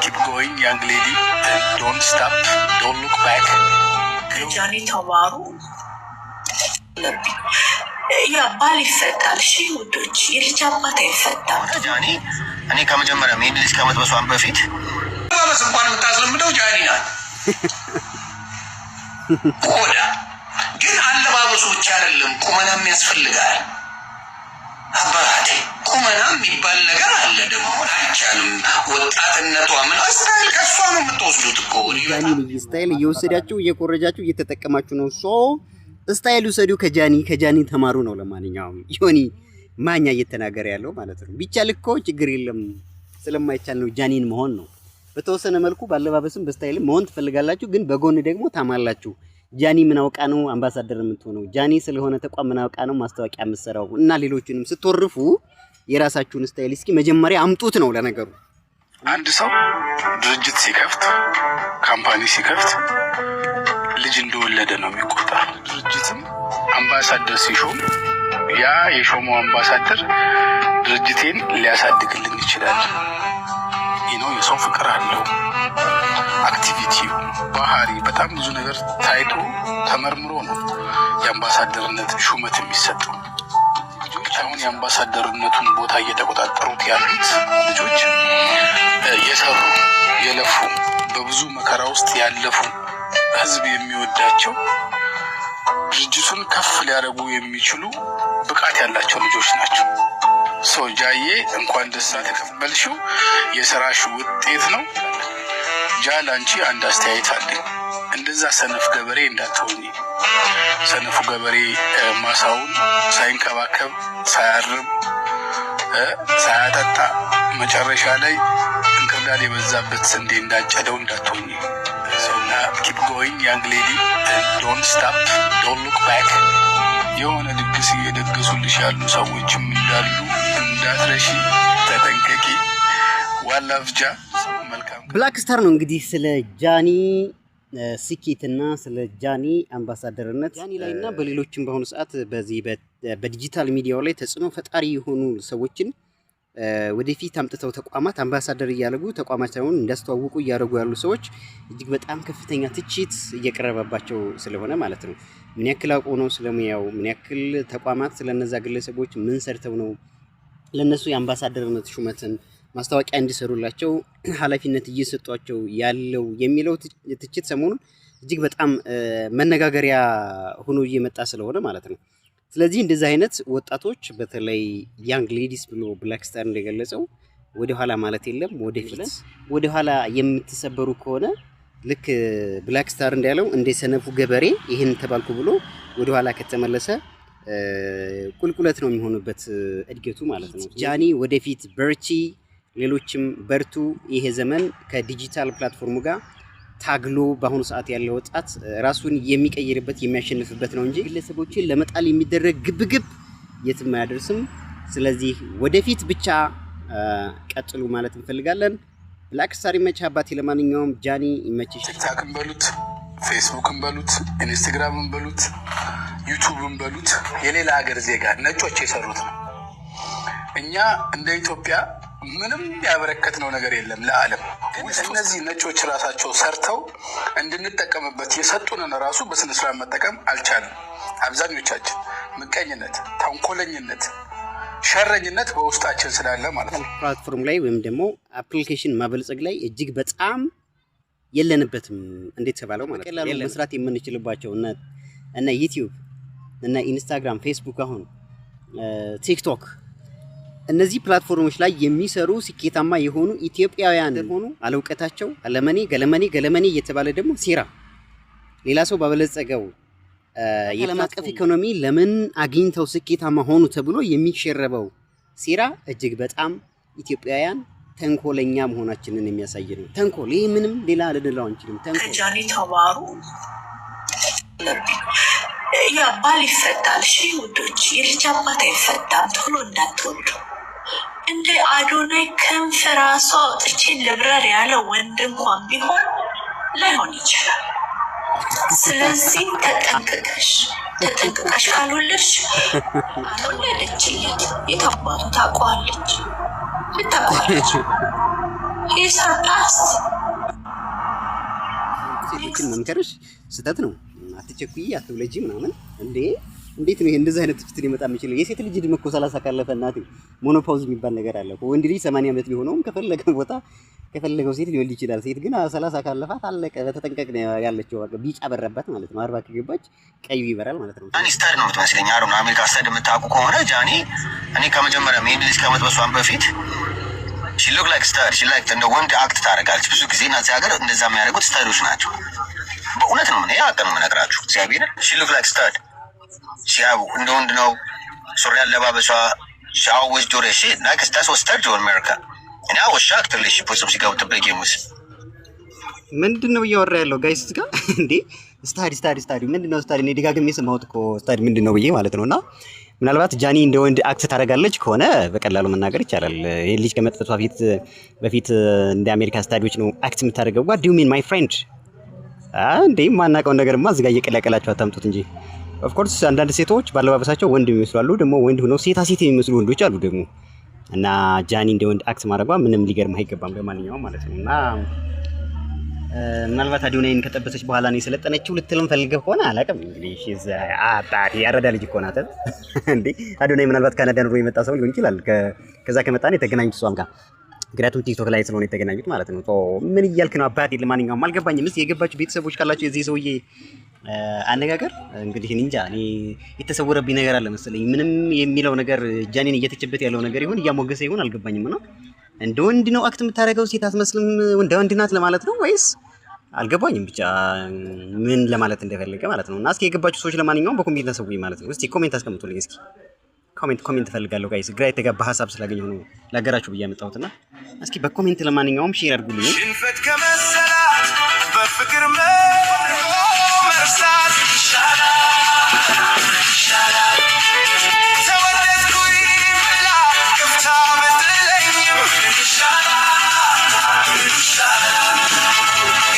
keep going, young lady, and don't stop, don't look back. Johnny Tomaru. يا بالي فتال شيء ودوش يرجع فتال. جاني أنا كم جمرة مين اللي كم تبصوا عم بفيد؟ والله سبحان متعلم منه جاني يعني. ولا جن على باب سوتش على اللهم كمنا ميسفل لقال. أبراتي كمنا ميبال لقال لدم ونعيشانم وتعتنا من أستايل كسوانو متوصلوا تقولي. جاني ستايل يوسرياتو يكورجاتو يتتكماتو نوسو. ስታይሉ ሰዱ ከጃኒ ተማሩ ነው። ለማንኛውም ዮኒ ማኛ እየተናገረ ያለው ማለት ነው። ቢቻል እኮ ችግር የለም ስለማይቻል ነው ጃኒን መሆን ነው። በተወሰነ መልኩ ባለባበስም በስታይልም መሆን ትፈልጋላችሁ፣ ግን በጎን ደግሞ ታማላችሁ። ጃኒ ምን አውቃ ነው አምባሳደር የምትሆነው? ጃኒ ስለሆነ ተቋም ምን አውቃ ነው ማስታወቂያ የምትሰራው? እና ሌሎችንም ስትወርፉ የራሳችሁን ስታይል እስኪ መጀመሪያ አምጡት ነው ለነገሩ። አንድ ሰው ድርጅት ሲከፍት ካምፓኒ ሲከፍት ልጅ እንደወለደ ነው የሚቆጠረው። ድርጅትም አምባሳደር ሲሾም ያ የሾመው አምባሳደር ድርጅቴን ሊያሳድግልን ይችላል። ይሄው የሰው ፍቅር አለው። አክቲቪቲው ባህሪ በጣም ብዙ ነገር ታይቶ ተመርምሮ ነው የአምባሳደርነት ሹመት የሚሰጠው። አሁን የአምባሳደርነቱን ቦታ እየተቆጣጠሩት ያሉት ልጆች የሰሩ የለፉ በብዙ መከራ ውስጥ ያለፉ ህዝብ የሚወዳቸው ድርጅቱን ከፍ ሊያደርጉ የሚችሉ ብቃት ያላቸው ልጆች ናቸው። ጃዬ እንኳን ደስ ተቀበልሽው የሥራሽ ውጤት ነው። ላንቺ አንድ አስተያየት አለኝ። እንደዛ ሰነፍ ገበሬ እንዳትሆኚ። ሰነፉ ገበሬ ማሳውን ሳይንከባከብ ሳያርም ሳያጠጣ መጨረሻ ላይ እንክርዳድ የበዛበት ስንዴ እንዳጨደው እንዳትሆኚ። keep going, young lady, and don't stop, don't look back. የሆነ ድግስ እየደገሱልሽ ያሉ ሰዎችም እንዳሉ እንዳትረሺ፣ ተጠንቀቂ። ዋላፍጃ መልካም ብላክ ስታር ነው እንግዲህ ስለ ጃኒ ስኬትና ስለ ጃኒ አምባሳደርነት ጃኒ ላይና በሌሎችም በአሁኑ ሰዓት በዚህ በዲጂታል ሚዲያው ላይ ተጽዕኖ ፈጣሪ የሆኑ ሰዎችን ወደፊት አምጥተው ተቋማት አምባሳደር እያደረጉ ተቋማቸውን እንዳስተዋውቁ እያደረጉ ያሉ ሰዎች እጅግ በጣም ከፍተኛ ትችት እየቀረበባቸው ስለሆነ ማለት ነው። ምን ያክል አውቀው ነው ስለሙያው፣ ምን ያክል ተቋማት ስለነዛ ግለሰቦች ምን ሰርተው ነው ለነሱ የአምባሳደርነት ሹመትን ማስታወቂያ እንዲሰሩላቸው ኃላፊነት እየሰጧቸው ያለው የሚለው ትችት ሰሞኑን እጅግ በጣም መነጋገሪያ ሆኖ እየመጣ ስለሆነ ማለት ነው። ስለዚህ እንደዚህ አይነት ወጣቶች በተለይ ያንግ ሌዲስ ብሎ ብላክ ስታር እንደገለጸው ወደ ኋላ ማለት የለም ወደፊት። ወደ ኋላ የምትሰበሩ ከሆነ ልክ ብላክ ስታር እንዳለው እንደ ሰነፉ ገበሬ ይሄን ተባልኩ ብሎ ወደ ኋላ ከተመለሰ ቁልቁለት ነው የሚሆንበት እድገቱ ማለት ነው። ጃኒ ወደፊት በርቺ፣ ሌሎችም በርቱ። ይሄ ዘመን ከዲጂታል ፕላትፎርሙ ጋር ታግሎ በአሁኑ ሰዓት ያለው ወጣት ራሱን የሚቀይርበት የሚያሸንፍበት ነው እንጂ ግለሰቦችን ለመጣል የሚደረግ ግብግብ የትም አያደርስም። ስለዚህ ወደፊት ብቻ ቀጥሉ ማለት እንፈልጋለን። ብላክ ስታር ይመችህ አባቴ። ለማንኛውም ጃኒ ይመችሽ። ቲክታክን በሉት፣ ፌስቡክን በሉት፣ ኢንስታግራምን በሉት፣ ዩቲዩብን በሉት የሌላ ሀገር ዜጋ ነጮች የሰሩት ነው። እኛ እንደ ኢትዮጵያ ምንም ያበረከትነው ነገር የለም ለዓለም። እነዚህ ነጮች ራሳቸው ሰርተው እንድንጠቀምበት የሰጡንን ራሱ በስነ ስርዓት መጠቀም አልቻለም። አብዛኞቻችን ምቀኝነት፣ ተንኮለኝነት፣ ሸረኝነት በውስጣችን ስላለ ማለት ነው። ፕላትፎርም ላይ ወይም ደግሞ አፕሊኬሽን ማበልጸግ ላይ እጅግ በጣም የለንበትም። እንዴት ተባለው ማለት ነው። መስራት የምንችልባቸው እና ዩቲዩብ እና ኢንስታግራም፣ ፌስቡክ፣ አሁን ቲክቶክ እነዚህ ፕላትፎርሞች ላይ የሚሰሩ ስኬታማ የሆኑ ኢትዮጵያውያን ሆኑ አለውቀታቸው ገለመኔ እየተባለ ደግሞ ሴራ ሌላ ሰው ባበለጸገው የዓለም አቀፍ ኢኮኖሚ ለምን አግኝተው ስኬታማ ሆኑ ተብሎ የሚሸረበው ሴራ እጅግ በጣም ኢትዮጵያውያን ተንኮለኛ መሆናችንን የሚያሳይ ነው። ተንኮል ይሄ ምንም ሌላ ልንለው አንችልም። ተንኮል ጃኒ ተማሩ ያ ባል ይፈታል። እሺ ውዶች፣ የልጅ አባት አይፈታም። ቶሎ እንዳትወዱ። እንደ አዶናይ ክንፍ ራሷ አውጥቼ ልብረር ያለ ወንድ እንኳን ቢሆን ላይሆን ይችላል። ስለዚህ ተጠንቅቀሽ ካልወለድሽ አልወለደች የታባቱ ታውቀዋለች። He's her past. ሴቶችን መምከርሽ ስህተት ነው። አትቸኩይ፣ አትውለጂ ምናምን እንዴ! እንዴት ነው እንደዚህ አይነት ፍትህ ሊመጣ የሚችለው? የሴት ልጅ እድሜ እኮ 30 ካለፈ እናቴ ሞኖፓውዝ የሚባል ነገር አለ እኮ። ወንድ ልጅ 80 ዓመት ቢሆነውም ከፈለገው ቦታ ከፈለገው ሴት ሊወልድ ይችላል። ሴት ግን 30 ካለፋት አለቀ። በተጠንቀቅ ነው ያለችው። ቢጫ በረባት ማለት ነው። 40 ከገባች ቀዩ ይበራል ማለት ነው። ጃኒ ስታድ ነው የምትመስለኝ። አሩን አሜሪካ ስታድ የምታውቁ ከሆነ ጃኒ እኔ ከመጀመሪያ ሜድ ልጅ ከመጥበሷን በፊት ሺ ሉክ ላይክ ስታድ ሺ ላይክ እንደ ወንድ አክት ታደርጋለች። ብዙ ጊዜ እዚህ ሀገር እንደዛ የሚያደርጉት ስታዶች ናቸው። በእውነት ነው ምን ያቀ ነው የምነግራችሁ። እግዚአብሔር ሺ ሉክ ላይክ ስታድ ሲያቡ እንደ ወንድ ነው። ሱሪ አለባበሷ ሻውስ ዶሬሽ ላይክ ስታስ ወስተር ጆን አሜሪካ እና ወሻክ ትልሽ ፖስም ሲጋውት በጌሙስ ምንድነው እያወራ ያለው ጋይስ ጋር እንዴ? ስታዲ ምንድነው ስታዲ? እኔ ደጋግሜ ሰማሁት እኮ ስታዲ ምንድነው ብዬ ማለት ነውና ምናልባት ጃኒ እንደ ወንድ አክት ታደርጋለች ከሆነ በቀላሉ መናገር ይቻላል። ይሄ ልጅ ከመጥፋቷ በፊት እንደ አሜሪካ ስታዲዎች ነው አክት የምታደርገው። what do you mean my friend? እንዴ ማናቀው ነገርማ እዚህ ጋር እየቀላቀላችሁ አታምጡት እንጂ። ኦፍ ኮርስ አንዳንድ ሴቶች ባለባበሳቸው ወንድ የሚመስሉ ደግሞ ወንድ ሆነው ሴታ ሴት የሚመስሉ ወንዶች አሉ ደግሞ። እና ጃኒ እንደ ወንድ አክት ማድረጓ ምንም ሊገርም አይገባም ለማንኛውም ማለት ነው። እና ምናልባት አዶናይን ከጠበሰች በኋላ ነው የሰለጠነችው ልትልም ፈልገህ ከሆነ አላውቅም። እንግዲህ እሺ አጣሪ ያረዳ ልጅ እኮ ናት እንዴ። አዶናይ ምናልባት ካናዳ ኑሮ የመጣ ሰው ሊሆን ይችላል። ከዛ ከመጣ ነው የተገናኙት እሷም ጋር፣ ምክንያቱም ቲክቶክ ላይ ስለሆነ የተገናኙት ማለት ነው። ምን እያልክ ነው አባቴ? ለማንኛውም አልገባኝም። እስኪ የገባችሁ ቤተሰቦች ካላችሁ የዚህ ሰውዬ አነጋገር እንግዲህ እንጃ፣ እኔ የተሰወረብኝ ነገር አለ መሰለኝ። ምንም የሚለው ነገር ጃኒን እየተጨበት ያለው ነገር ይሁን እያሞገሰ ይሁን አልገባኝም። ነው እንደ ወንድ ነው አክት የምታደርገው ሴት አትመስልም፣ እንደ ወንድ ናት ለማለት ነው ወይስ አልገባኝም። ብቻ ምን ለማለት እንደፈለገ ማለት ነው። እና እስኪ የገባችሁ ሰዎች ለማንኛውም በኮሜንት ተሰውኝ ማለት ነው። እስኪ ኮሜንት አስቀምጡልኝ። እስኪ ኮሜንት ፈልጋለሁ ጋይስ። ግራ የተጋባ ሀሳብ ስላገኘሁ ነው ላገራችሁ ብዬ ያመጣሁትና እስኪ በኮሜንት ለማንኛውም ሼር አድርጉልኝ። ሽንፈት ከመሰላት በፍቅር መርሳት ይሻላል። ተወደድኩኝ ብላ ገፍታ ብትለኝም ይሻላል።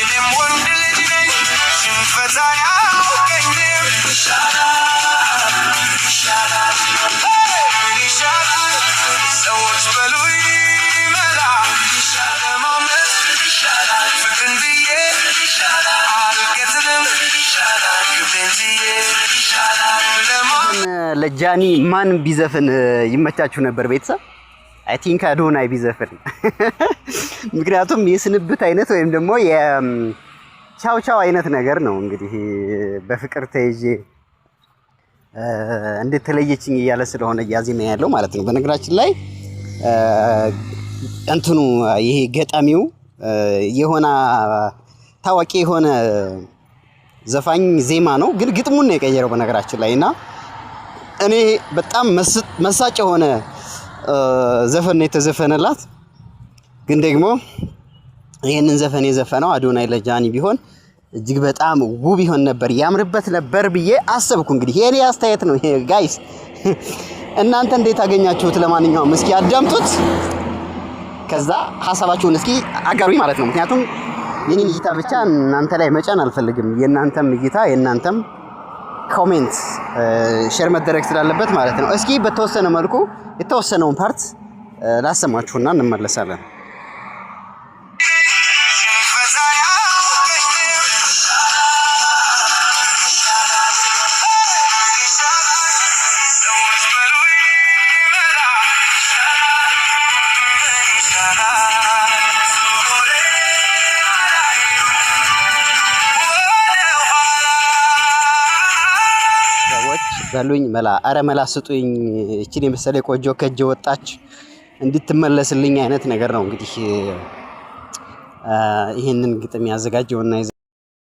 እኔም ወንድ ልጅ ነኝ ሽንፈት አያውቀኝም። ይሻላል ሰዎች በሉኝ መላ ለማመት ፍቅርን ብዬ አልቀትልም ግብሬን ብዬ ለጃኒ ማን ቢዘፍን ይመቻችሁ ነበር ቤተሰብ? አይ ቲንክ አዶናይ ቢዘፍን ምክንያቱም የስንብት አይነት ወይም ደግሞ የቻው አይነት ነገር ነው። እንግዲህ በፍቅር ተይዤ እንዴት ተለየችኝ እያለ ስለሆነ እያዜመ ያለው ማለት ነው። በነገራችን ላይ እንትኑ ይሄ ገጣሚው የሆነ ታዋቂ የሆነ ዘፋኝ ዜማ ነው፣ ግን ግጥሙን ነው የቀየረው በነገራችን ላይ። እና እኔ በጣም መሳጭ የሆነ ዘፈን ነው የተዘፈነላት። ግን ደግሞ ይሄንን ዘፈን የዘፈነው አዶናይ ለጃኒ ቢሆን እጅግ በጣም ውብ ይሆን ነበር፣ ያምርበት ነበር ብዬ አሰብኩ። እንግዲህ የኔ አስተያየት ነው ጋይስ። እናንተ እንዴት አገኛችሁት? ለማንኛውም እስኪ አዳምጡት፣ ከዛ ሐሳባችሁን እስኪ አጋሩኝ ማለት ነው። ምክንያቱም የኔን እይታ ብቻ እናንተ ላይ መጫን አልፈልግም። የእናንተም እይታ የእናንተም ኮሜንት ሼር መደረግ ስላለበት ማለት ነው። እስኪ በተወሰነ መልኩ የተወሰነውን ፓርት ላሰማችሁና እንመለሳለን። በሉኝ መላ፣ አረ መላ ስጡኝ፣ እቺን የመሰለ ቆጆ ከእጄ ወጣች እንድትመለስልኝ አይነት ነገር ነው። እንግዲህ ይሄንን ግጥም ያዘጋጀውና